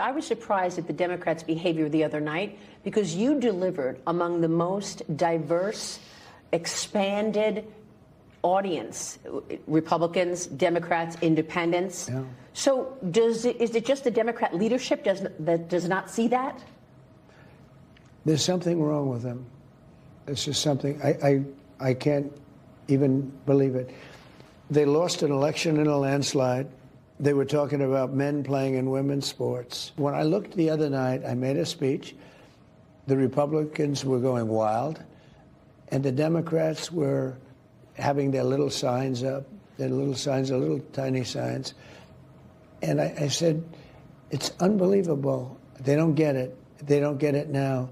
I was surprised at the Democrats' behavior the other night because you delivered among the most diverse, expanded audience, Republicans, Democrats, independents. Yeah. So is it just the Democrat leadership that does not see that? There's something wrong with them. It's just something, I can't even believe it. They lost an election in a landslide. They were talking about men playing in women's sports. When I looked the other night, I made a speech. The Republicans were going wild, and the Democrats were having their little signs up, their little signs, their little tiny signs. And I said, it's unbelievable. They don't get it. They don't get it now.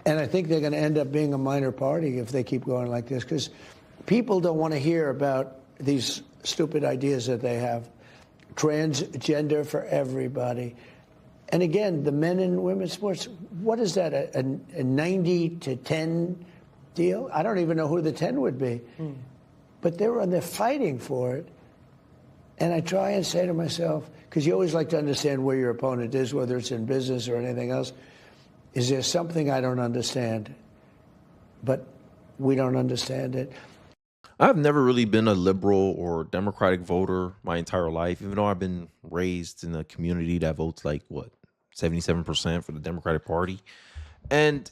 And I think they're going to end up being a minor party if they keep going like this, because people don't want to hear about these stupid ideas that they have. Transgender for everybody. And again, the men and women's sports, what is that, a 90-10 deal? I don't even know who the 10 would be. But they're fighting for it. And I try and say to myself, because you always like to understand where your opponent is, whether it's in business or anything else, is there something I don't understand? But we don't understand it. I've never really been a liberal or Democratic voter my entire life, even though I've been raised in a community that votes like, what, 77% for the Democratic Party. And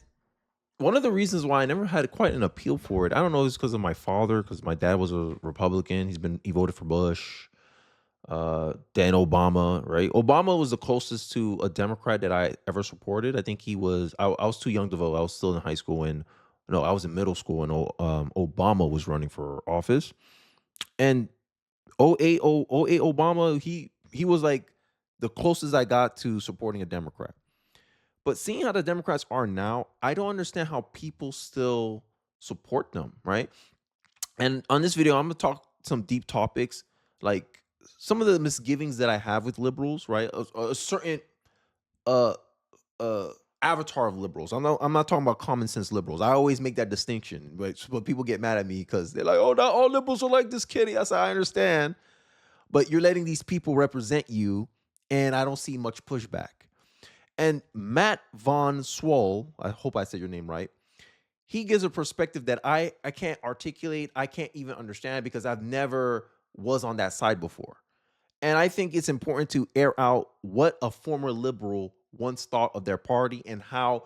one of the reasons why I never had quite an appeal for it, I don't know, is because of my father, because my dad was a Republican. He voted for Bush, then Obama, right? Obama was the closest to a Democrat that I ever supported. I think I was too young to vote. I was still in high school I was in middle school and Obama was running for office. And 08 Obama, he was like the closest I got to supporting a Democrat. But seeing how the Democrats are now, I don't understand how people still support them, right? And on this video, I'm going to talk some deep topics, like some of the misgivings that I have with liberals, right? A certain avatar of liberals. I'm not talking about common sense liberals. I always make that distinction, but people get mad at me because they're like, "Oh, not all liberals are like this kitty." I said, I understand, but you're letting these people represent you, and I don't see much pushback. And Matt Von Swole, I hope I said your name right, he gives a perspective that I can't articulate, I can't even understand because I've never was on that side before. And I think it's important to air out what a former liberal once thought of their party and how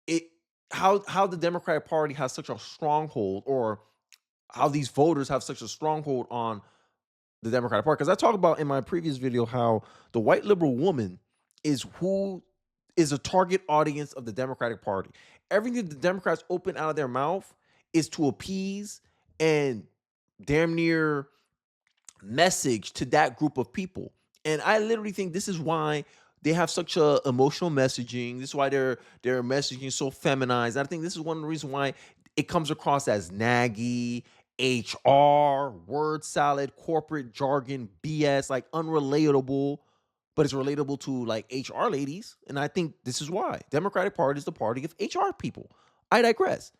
the Democratic Party has such a stronghold, or how these voters have such a stronghold on the Democratic Party. Because I talked about in my previous video how the white liberal woman is who is a target audience of the Democratic Party. Everything the Democrats open out of their mouth is to appease and damn near message to that group of people. And I literally think this is why they have such a emotional messaging. This is why their messaging is so feminized. I think this is one of the reasons why it comes across as naggy, HR, word salad, corporate jargon, BS, like unrelatable, but it's relatable to like HR ladies. And I think this is why. Democratic Party is the party of HR people. I digress.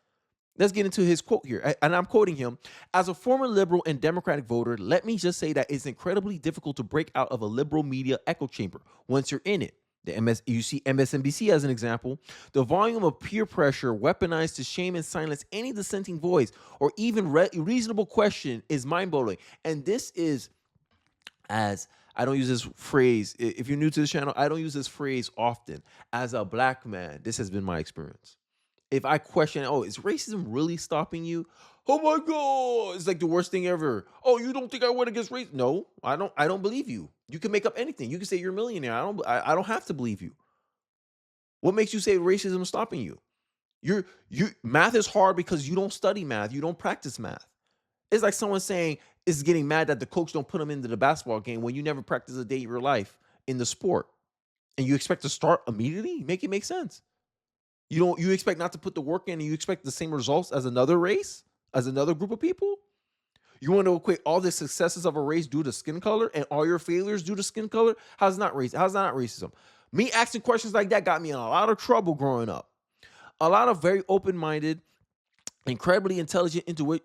Let's get into his quote here. And I'm quoting him. As a former liberal and Democratic voter, let me just say that it's incredibly difficult to break out of a liberal media echo chamber once you're in it. You see MSNBC as an example. The volume of peer pressure weaponized to shame and silence any dissenting voice or even reasonable question is mind-blowing. And this is, as I don't use this phrase, if you're new to this channel, I don't use this phrase often. As a black man, this has been my experience. If I question, oh, is racism really stopping you? Oh my God, it's like the worst thing ever. Oh, you don't think I went against race? No, I don't believe you. You can make up anything. You can say you're a millionaire. I don't have to believe you. What makes you say racism is stopping you? Math is hard because you don't study math. You don't practice math. It's like someone saying is getting mad that the coach don't put them into the basketball game when you never practice a day of your life in the sport, and you expect to start immediately. Make it make sense. You expect not to put the work in, and you expect the same results as another race, as another group of people? You want to equate all the successes of a race due to skin color and all your failures due to skin color? How's that not racism? Me asking questions like that got me in a lot of trouble growing up. A lot of very open-minded, incredibly intelligent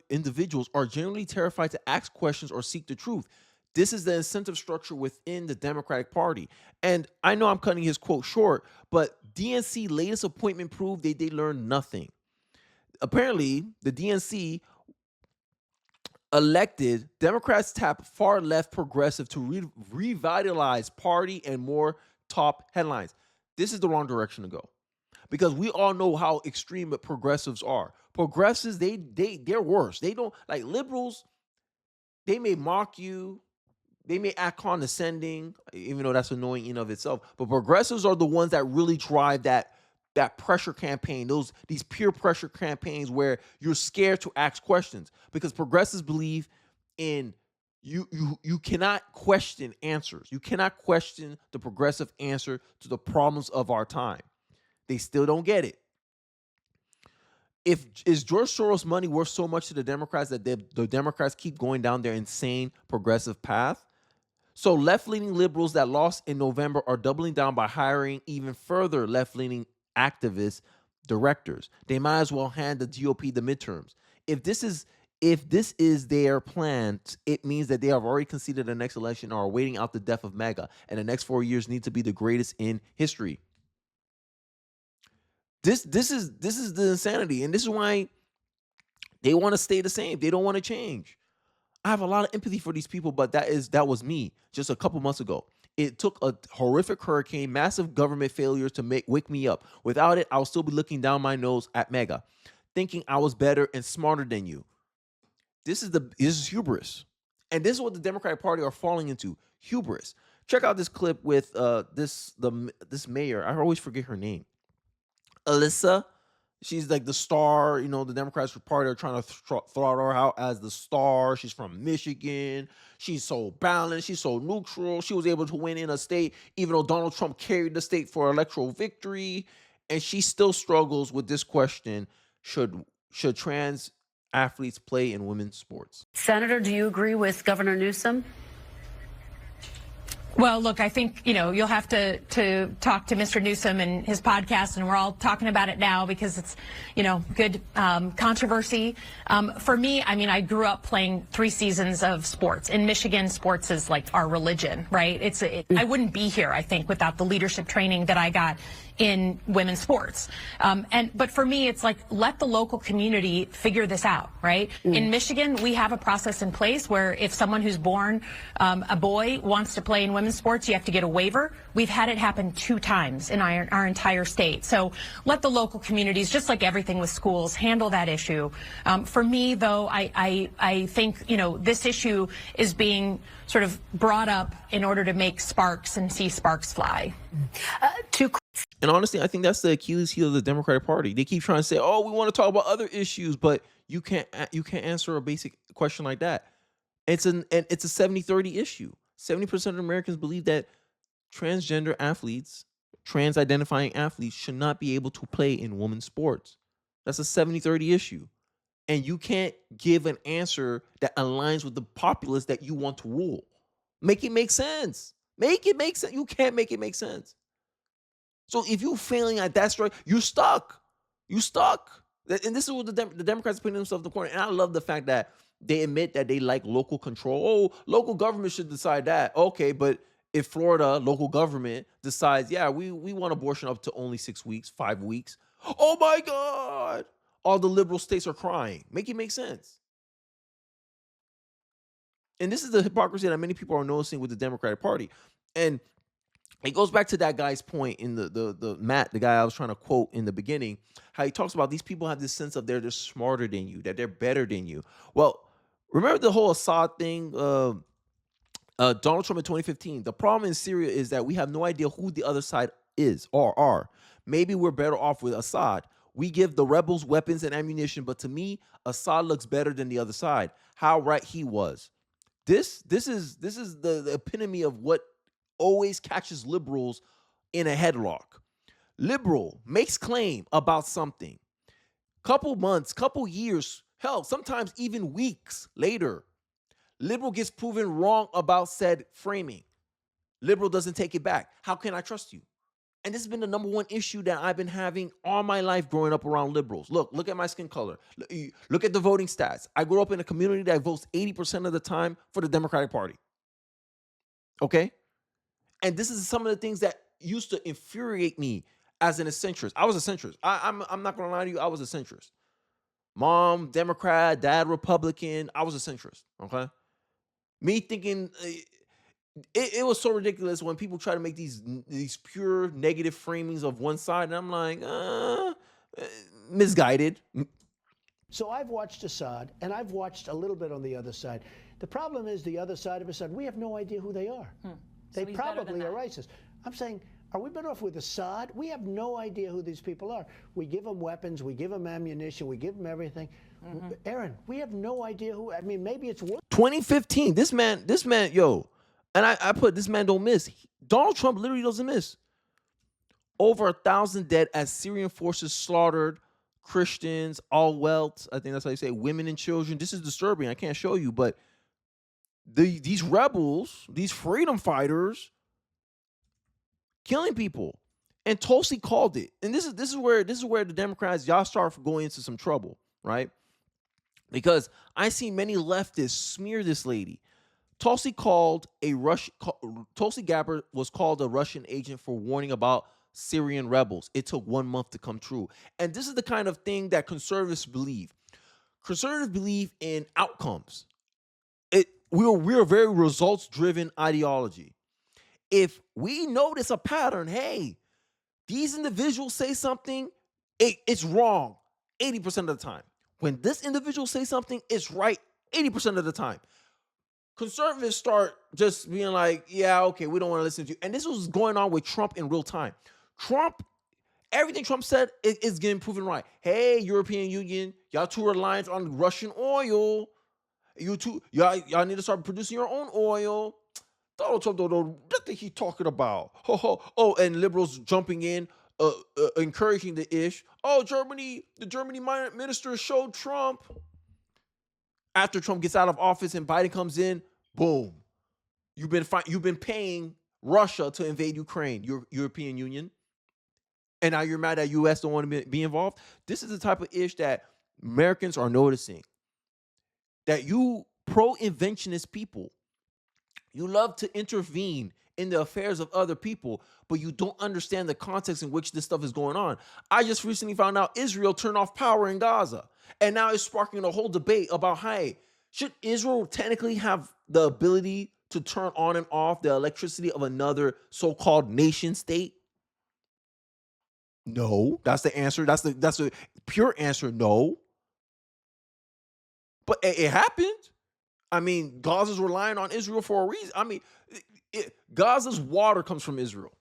individuals are generally terrified to ask questions or seek the truth. This is the incentive structure within the Democratic Party. And I know I'm cutting his quote short, but DNC latest appointment proved they learned nothing. Apparently, the DNC elected Democrats tap far left progressive to revitalize party and more top headlines. This is the wrong direction to go, because we all know how extreme progressives are. Progressives, they're worse. They don't like liberals. They may mock you. They may act condescending, even though that's annoying in of itself. But progressives are the ones that really drive that pressure campaign, these peer pressure campaigns where you're scared to ask questions, because progressives believe in you cannot question answers. You cannot question the progressive answer to the problems of our time. They still don't get it. Is George Soros' money worth so much to the Democrats that the Democrats keep going down their insane progressive path? So left-leaning liberals that lost in November are doubling down by hiring even further left-leaning activist directors. They might as well hand the GOP the midterms. If this is their plan, it means that they have already conceded the next election and are waiting out the death of MAGA, and the next 4 years need to be the greatest in history. This is the insanity, and this is why they want to stay the same. They don't want to change. I have a lot of empathy for these people, but that was me just a couple months ago. It took a horrific hurricane, massive government failures to wake me up. Without it, I'll still be looking down my nose at MAGA, thinking I was better and smarter than you. This is hubris, and this is what the Democratic Party are falling into: hubris. Check out this clip with this mayor. I always forget her name. Alyssa. She's like the star, the Democrats Party are trying to throw her out as the star. She's from Michigan. She's so balanced. She's so neutral. She was able to win in a state, even though Donald Trump carried the state for electoral victory. And she still struggles with this question: should trans athletes play in women's sports? Senator, do you agree with Governor Newsom? Well, look, I think, you'll have to talk to Mr. Newsom and his podcast, and we're all talking about it now because it's, good controversy. For me, I grew up playing 3 seasons of sports. In Michigan, sports is like our religion, right? I wouldn't be here, I think, without the leadership training that I got in women's sports. But for me, it's like, let the local community figure this out, right? In Michigan, we have a process in place where if someone who's born a boy wants to play in women's sports, you have to get a waiver. We've had it happen 2 times in our entire state. So let the local communities, just like everything with schools, handle that issue. For me, though, I think, this issue is being sort of brought up in order to make sparks and see sparks fly. And honestly, I think that's the Achilles heel of the Democratic Party. They keep trying to say, "Oh, we want to talk about other issues," but you can't answer a basic question like that. It's a 70-30 issue. 70% of Americans believe that transgender athletes, trans-identifying athletes, should not be able to play in women's sports. That's a 70-30 issue. And you can't give an answer that aligns with the populace that you want to rule. Make it make sense. Make it make sense. You can't make it make sense. So if you're failing at that strike, you're stuck. You're stuck. And this is what the Democrats are putting themselves in the corner. And I love the fact that they admit that they like local control. Oh, local government should decide that. Okay, but if Florida local government decides, yeah, we want abortion up to only 6 weeks, 5 weeks. Oh my God. All the liberal states are crying. Make it make sense. And this is the hypocrisy that many people are noticing with the Democratic Party. And it goes back to that guy's point in the Matt, the guy I was trying to quote in the beginning, how he talks about these people have this sense of they're just smarter than you, that they're better than you. Well, remember the whole Assad thing, Donald Trump in 2015. The problem in Syria is that we have no idea who the other side is or are. Maybe we're better off with Assad. We give the rebels weapons and ammunition, but to me, Assad looks better than the other side. How right he was. This is the epitome of what always catches liberals in a headlock. Liberal makes claim about something. Couple months, couple years, hell, sometimes even weeks later, liberal gets proven wrong about said framing. Liberal doesn't take it back. How can I trust you? And this has been the number one issue that I've been having all my life growing up around liberals. Look at my skin color. Look at the voting stats. I grew up in a community that votes 80% of the time for the Democratic Party. Okay? And this is some of the things that used to infuriate me as an centrist. I was a centrist. I'm not going to lie to you. I was a centrist. Mom, Democrat, dad, Republican. I was a centrist. Okay? Me thinking it was so ridiculous when people try to make these pure negative framings of one side. And I'm like, misguided. So I've watched Assad, and I've watched a little bit on the other side. The problem is the other side of Assad, we have no idea who they are. They probably are racist. I'm saying, are we better off with Assad? We have no idea who these people are. We give them weapons, we give them ammunition, we give them everything. Aaron, we have no idea who, I mean, maybe it's worth. 2015, this man, yo, and I put this man don't miss. Donald Trump literally doesn't miss. Over 1,000 dead as Syrian forces slaughtered Christians, all wealth. I think that's how you say women and children. This is disturbing. I can't show you, but these rebels, these freedom fighters, killing people. And Tulsi called it. And this is where the Democrats, y'all start going into some trouble, right? Because I see many leftists smear this lady. Tulsi Gabbard was called a Russian agent for warning about Syrian rebels. It took 1 month to come true. And this is the kind of thing that conservatives believe. Conservatives believe in outcomes. We're a very results-driven ideology. If we notice a pattern, hey, these individuals say something, it's wrong 80% of the time. When this individual says something, it's right 80% of the time. Conservatives start just being like, yeah, okay, we don't want to listen to you. And this was going on with Trump in real time. Everything Trump said is getting proven right. Hey, European Union, y'all too reliant on Russian oil. Y'all need to start producing your own oil. Donald Trump don't know nothing he's talking about. Oh, and liberals jumping in, encouraging the ish. Oh, the Germany minister showed Trump. After Trump gets out of office and Biden comes in, boom. You've been paying Russia to invade Ukraine, your European Union. And now you're mad that U.S. don't want to be involved. This is the type of ish that Americans are noticing. That you pro-inventionist people, you love to intervene in the affairs of other people, but you don't understand the context in which this stuff is going on. I just recently found out Israel turned off power in Gaza. And now it's sparking a whole debate about, hey, should Israel technically have the ability to turn on and off the electricity of another so-called nation state? No, that's the answer. That's the pure answer. No. But it happened. I mean, Gaza's relying on Israel for a reason. I mean, Gaza's water comes from Israel.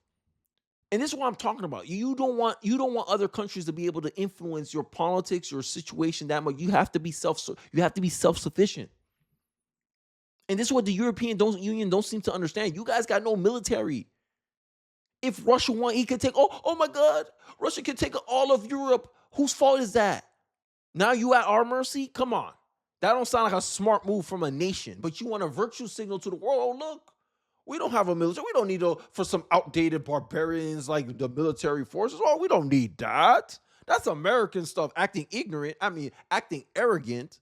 And this is what I'm talking about. You don't want other countries to be able to influence your politics, your situation that much. You have to be self-sufficient. And this is what the European Union don't seem to understand. You guys got no military. If Russia won, he could take, oh my God, Russia can take all of Europe. Whose fault is that? Now you at our mercy? Come on. That don't sound like a smart move from a nation, but you want a virtue signal to the world. Oh, look, we don't have a military. We don't need for some outdated barbarians like the military forces. Oh, we don't need that. That's American stuff, acting ignorant. I mean, acting arrogant.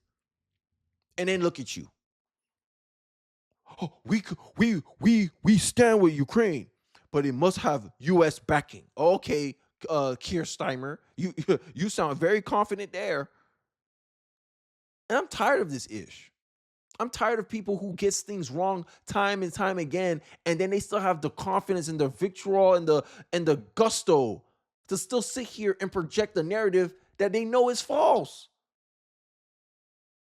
And then look at you. Oh, we stand with Ukraine, but it must have U.S. backing. Okay, Keir Starmer, you sound very confident there. And I'm tired of this ish. I'm tired of people who gets things wrong time and time again, and then they still have the confidence and the vitriol and the gusto to still sit here and project a narrative that they know is false.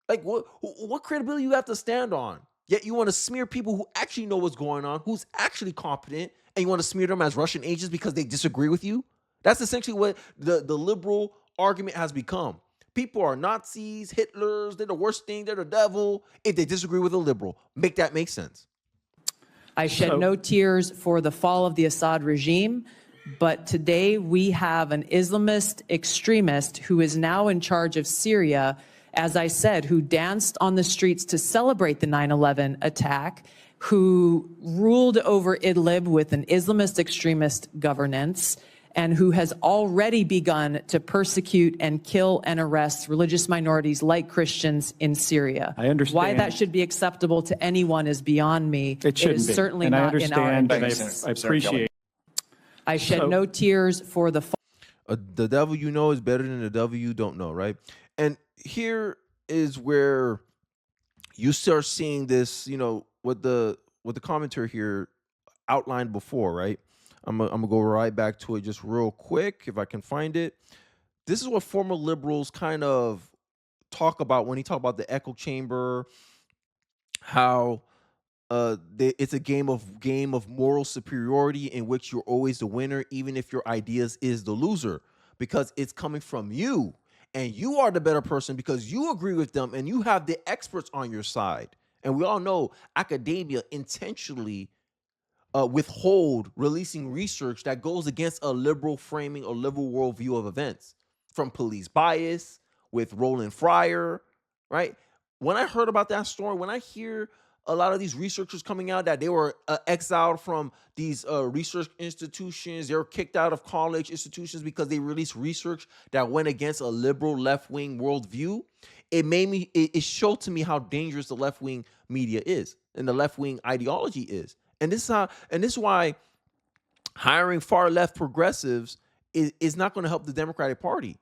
Like what credibility you have to stand on? Yet you want to smear people who actually know what's going on, who's actually competent, and you want to smear them as Russian agents because they disagree with you? That's essentially what the liberal argument has become. People are Nazis, Hitlers, they're the worst thing, they're the devil, if they disagree with a liberal. Make that make sense. I shed no tears for the fall of the Assad regime, but today we have an Islamist extremist who is now in charge of Syria, as I said, who danced on the streets to celebrate the 9/11 attack, who ruled over Idlib with an Islamist extremist governance, and who has already begun to persecute and kill and arrest religious minorities like Christians in Syria. I understand. Why that should be acceptable to anyone is beyond me. It shouldn't is be. certainly and not I in our understand, and interests. I appreciate. I shed no tears for the The devil you know is better than the devil you don't know, right? And here is where you start seeing this, you know, what the commentary here outlined before, right? I'm gonna go right back to it just real quick if I can find it. This is what former liberals kind of talk about when he talk about the echo chamber, how it's a game of moral superiority in which you're always the winner, even if your ideas is the loser, because it's coming from you, and you are the better person because you agree with them and you have the experts on your side. And we all know academia intentionally withhold releasing research that goes against a liberal framing or liberal worldview of events, from police bias with Roland Fryer, right? When I heard about that story, when I hear a lot of these researchers coming out that they were exiled from these research institutions, they were kicked out of college institutions because they released research that went against a liberal left-wing worldview, it showed to me how dangerous the left-wing media is and the left-wing ideology is. And this is why hiring far left progressives is not going to help the Democratic Party.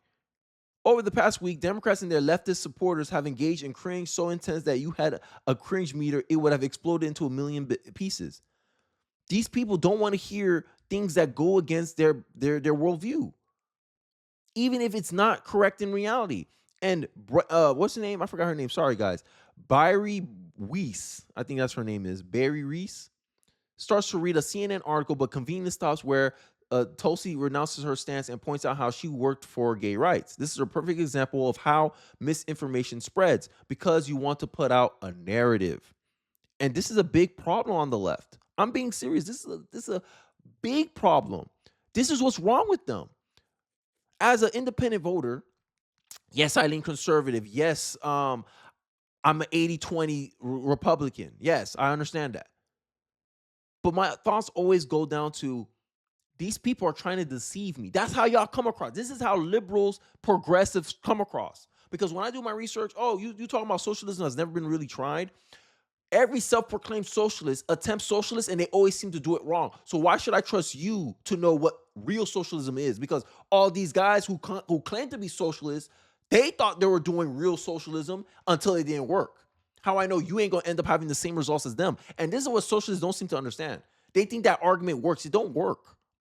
Over the past week, Democrats and their leftist supporters have engaged in cringe so intense that you had a cringe meter, it would have exploded into a million pieces. These people don't want to hear things that go against their worldview, even if it's not correct in reality. And what's her name? I forgot her name. Sorry, guys. Barry Weiss, I think that's her name is. Barry Reese starts to read a CNN article, but conveniently stops where Tulsi renounces her stance and points out how she worked for gay rights. This is a perfect example of how misinformation spreads because you want to put out a narrative. And this is a big problem on the left. I'm being serious. This is a big problem. This is what's wrong with them. As an independent voter, yes, I lean conservative. Yes, I'm an 80-20 Republican. Yes, I understand that. But my thoughts always go down to, these people are trying to deceive me. That's how y'all come across. This is how liberals, progressives come across. Because when I do my research, you talking about socialism has never been really tried. Every self-proclaimed socialist attempts socialist, and they always seem to do it wrong. So why should I trust you to know what real socialism is? Because all these guys who claim to be socialists, they thought they were doing real socialism until it didn't work. How I know you ain't going to end up having the same results as them. And this is what socialists don't seem to understand. They think that argument works. It don't work.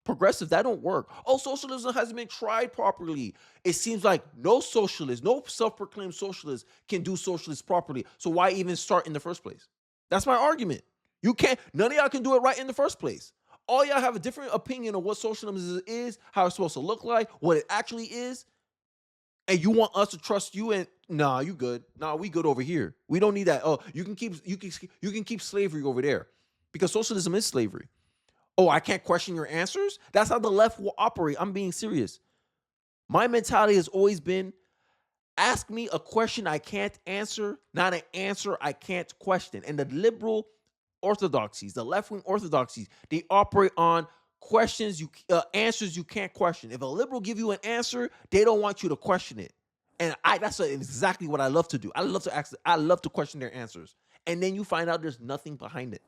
Progressives, that don't work. Socialism hasn't been tried properly. It seems like no socialist, no self-proclaimed socialist can do socialist properly. So why even start in the first place? That's my argument. You can't, none of y'all can do it right in the first place. All y'all have a different opinion of what socialism is, how it's supposed to look like, what it actually is. And you want us to trust you, and nah, you good. Nah, we good over here. We don't need that. You can keep slavery over there, because socialism is slavery. I can't question your answers? That's how the left will operate. I'm being serious. My mentality has always been, ask me a question I can't answer, not an answer I can't question. And the liberal orthodoxies, the left-wing orthodoxies, they operate on questions, answers you can't question. If a liberal give you an answer, they don't want you to question it. And that's exactly what I love to do. I love to question their answers. And then you find out there's nothing behind it.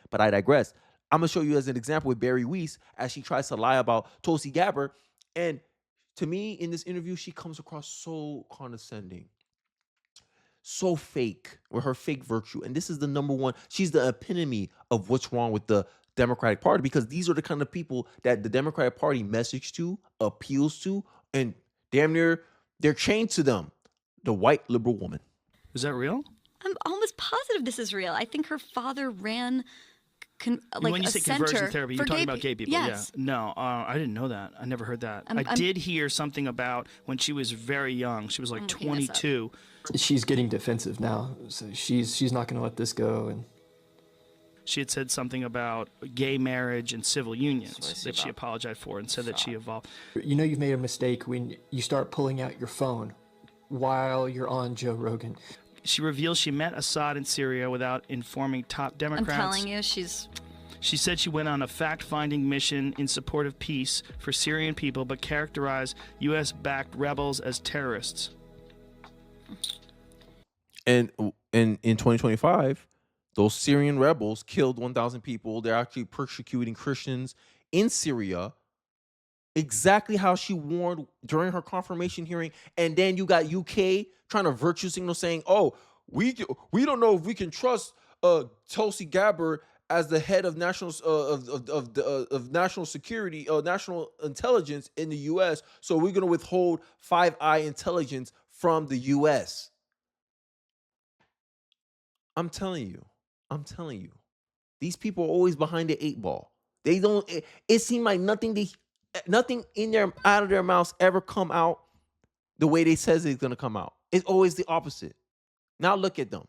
But I digress. I'm going to show you as an example with Barry Weiss as she tries to lie about Tulsi Gabbard. And to me, in this interview, she comes across so condescending, so fake with her fake virtue. And this is the number one. She's the epitome of what's wrong with the Democratic Party, because these are the kind of people that the Democratic Party message to, appeals to, and damn near they're chained to them. The white liberal woman. Is that real? I'm almost positive this is real. I think her father ran when you say conversion therapy, you're talking about gay people. Yes. Yeah. No, I didn't know that. I never heard that. I did hear something about when she was very young. She was like 22. She's getting defensive now, so she's not going to let this go. And she had said something about gay marriage and civil unions that she apologized for and said that she evolved. You know you've made a mistake when you start pulling out your phone while you're on Joe Rogan. She reveals she met Assad in Syria without informing top Democrats. I'm telling you, She said she went on a fact-finding mission in support of peace for Syrian people, but characterized U.S.-backed rebels as terrorists. And in 2025, those Syrian rebels killed 1,000 people. They're actually persecuting Christians in Syria, exactly how she warned during her confirmation hearing. And then you got UK trying to virtue signal, saying, "Oh, we don't know if we can trust Tulsi Gabbard as the head of national of national security, national intelligence in the U.S. So we're going to withhold Five Eye intelligence from the U.S." I'm telling you, these people are always behind the 8 ball. They don't. It seemed like nothing in their out of their mouths ever come out the way they says it's gonna come out. It's always the opposite. Now look at them.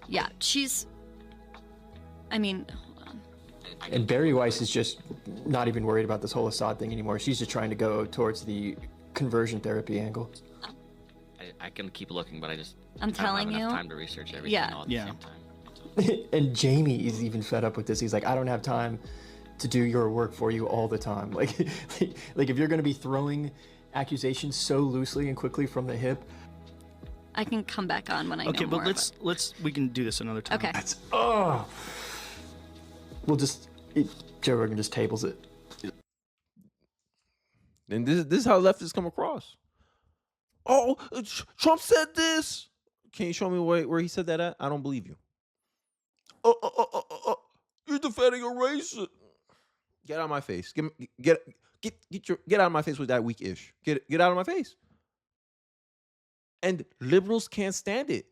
Yeah, I mean, hold on. And Barry Weiss is just not even worried about this whole Assad thing anymore. She's just trying to go towards the conversion therapy angle. I can keep looking, but I just I'm telling don't have enough you. time to research everything all at the same time. And Jamie is even fed up with this. He's like, I don't have time to do your work for you all the time. Like if you're going to be throwing accusations so loosely and quickly from the hip. I can come back on when I know more. Okay, but we can do this another time. Okay. Joe Rogan just tables it. And this is how leftists come across. Oh, Trump said this. Can you show me where he said that at? I don't believe you. You're defending a racist. Get out of my face. Get out of my face with that weak ish. Get out of my face. And liberals can't stand it.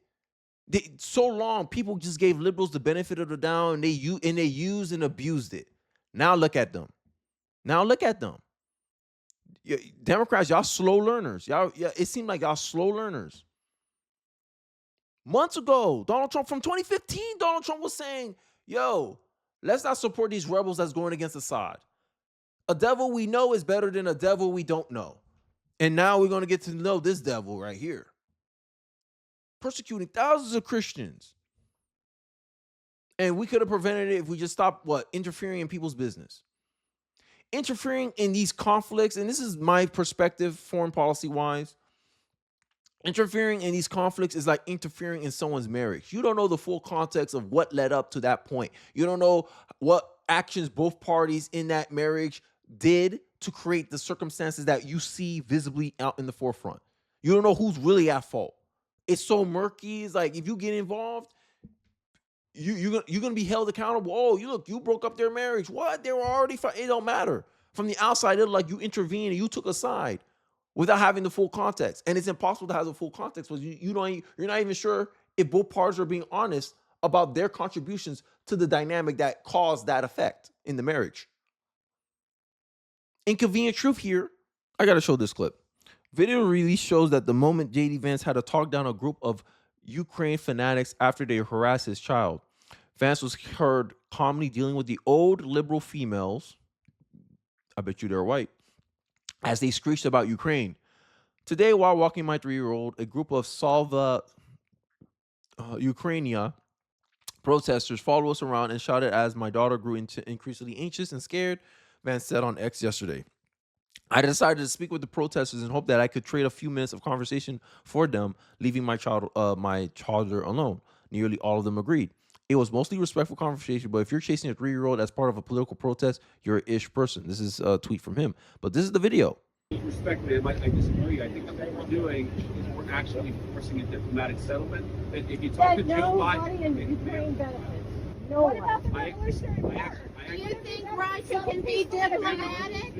So long, people just gave liberals the benefit of the doubt, and they used and abused it. Now look at them. Democrats, y'all slow learners. It seemed like y'all slow learners. Months ago, Donald Trump, from 2015, Donald Trump was saying, yo, let's not support these rebels that's going against Assad. A devil we know is better than a devil we don't know. And now we're going to get to know this devil right here. Persecuting thousands of Christians. And we could have prevented it if we just stopped, interfering in people's business. Interfering in these conflicts, and this is my perspective, foreign policy-wise, interfering in these conflicts is like interfering in someone's marriage. You don't know the full context of what led up to that point. You don't know what actions both parties in that marriage did to create the circumstances that you see visibly out in the forefront. You don't know who's really at fault. It's so murky. It's like if you get involved, you're gonna be held accountable. Oh, you broke up their marriage. What? They were already fighting. It don't matter. From the outside, it's like you intervened and you took a side without having the full context. And it's impossible to have the full context because you're not even sure if both parties are being honest about their contributions to the dynamic that caused that effect in the marriage. Inconvenient truth here. I gotta show this clip. Video release shows that the moment J.D. Vance had to talk down a group of Ukraine fanatics after they harassed his child. Vance was heard calmly dealing with the old liberal females, I bet you they're white, as they screeched about Ukraine. Today, while walking my 3-year-old, a group of Salva Ukrainia protesters followed us around and shouted as my daughter grew increasingly anxious and scared, Vance said on X yesterday. I decided to speak with the protesters and hope that I could trade a few minutes of conversation for them, leaving my toddler alone. Nearly all of them agreed. It was mostly respectful conversation, but if you're chasing a 3-year-old as part of a political protest, you're an ish person. This is a tweet from him, but this is the video. Respected, I disagree. I think that what we're doing is we're actually forcing a diplomatic settlement. If you talk to Joe Biden, Ukraine benefits. No one. Do you think Russia can be diplomatic?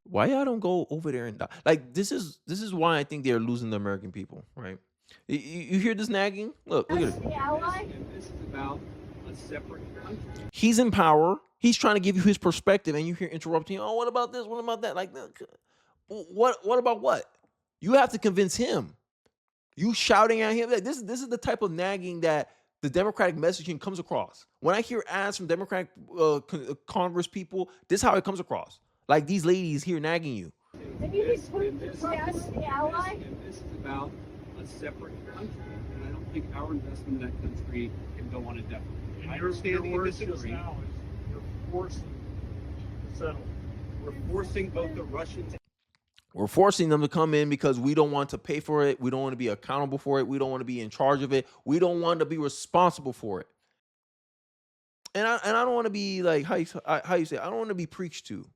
Why y'all don't go over there and die? Like this is why I think they're losing the American people, right? You hear this nagging? Look at it. This is about a separate country. He's in power. He's trying to give you his perspective, and you hear interrupting. Oh, what about this? What about that? Like, what about what? You have to convince him. You shouting at him. Like, this is the type of nagging that the Democratic messaging comes across. When I hear ads from Democratic Congress people, this is how it comes across. Like these ladies here nagging you. This is about a separate country, and I don't think our investment in that country can go on indefinitely. And I your understand the words just disagree. now is you're forcing to settle. We're forcing both the Russians. We're forcing them to come in because we don't want to pay for it. We don't want to be accountable for it. We don't want to be in charge of it. We don't want to be responsible for it. And I don't want to be like how you say, I don't want to be preached to.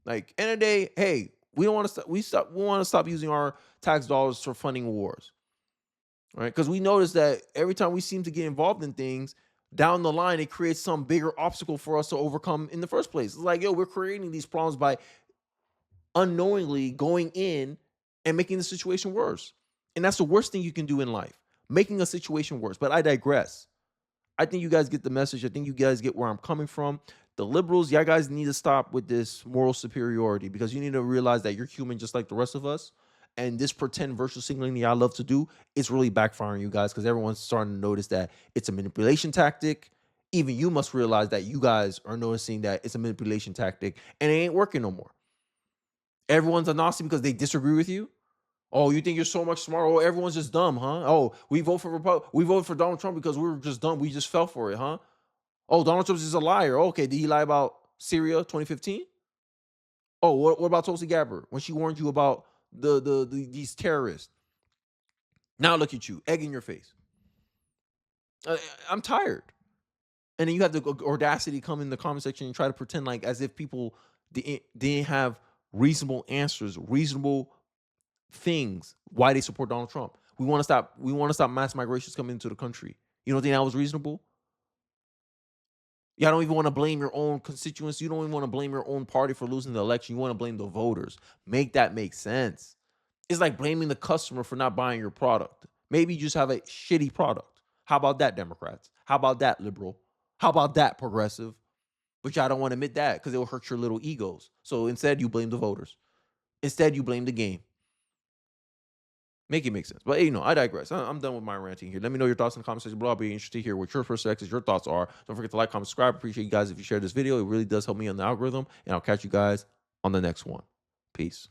Like end of the day, hey, we don't want to we want to stop using our tax dollars for funding wars. Right? Because we notice that every time we seem to get involved in things, down the line, it creates some bigger obstacle for us to overcome in the first place. It's like, yo, we're creating these problems by unknowingly going in and making the situation worse. And that's the worst thing you can do in life, making a situation worse. But I digress. I think you guys get the message. I think you guys get where I'm coming from. The liberals, y'all guys need to stop with this moral superiority because you need to realize that you're human just like the rest of us. And this pretend virtue signaling that y'all love to do, it's really backfiring you guys because everyone's starting to notice that it's a manipulation tactic. Even you must realize that you guys are noticing that it's a manipulation tactic and it ain't working no more. Everyone's a Nazi because they disagree with you. Oh, you think you're so much smarter? Oh, everyone's just dumb, huh? Oh, we voted for Donald Trump because we were just dumb. We just fell for it, huh? Oh, Donald Trump's just a liar. Okay, did he lie about Syria 2015? Oh, what about Tulsi Gabbard when she warned you about these terrorists? Now look at you, egg in your face. I'm tired. And then you have the audacity to come in the comment section and try to pretend like as if people didn't have reasonable answers, reasonable things why they support Donald Trump. We want to stop mass migrations coming into the country. You don't think that was reasonable? Y'all don't even want to blame your own constituents. You don't even want to blame your own party for losing the election. You want to blame the voters. Make that make sense. It's like blaming the customer for not buying your product. Maybe you just have a shitty product. How about that, Democrats? How about that, liberal? How about that, progressive? But y'all don't want to admit that because it will hurt your little egos. So instead, you blame the voters. Instead, you blame the game. Make it make sense. But, hey, I digress. I'm done with my ranting here. Let me know your thoughts in the comment section below. I'll be interested to hear what your perspectives, your thoughts are. Don't forget to like, comment, subscribe. Appreciate you guys if you share this video. It really does help me on the algorithm. And I'll catch you guys on the next one. Peace.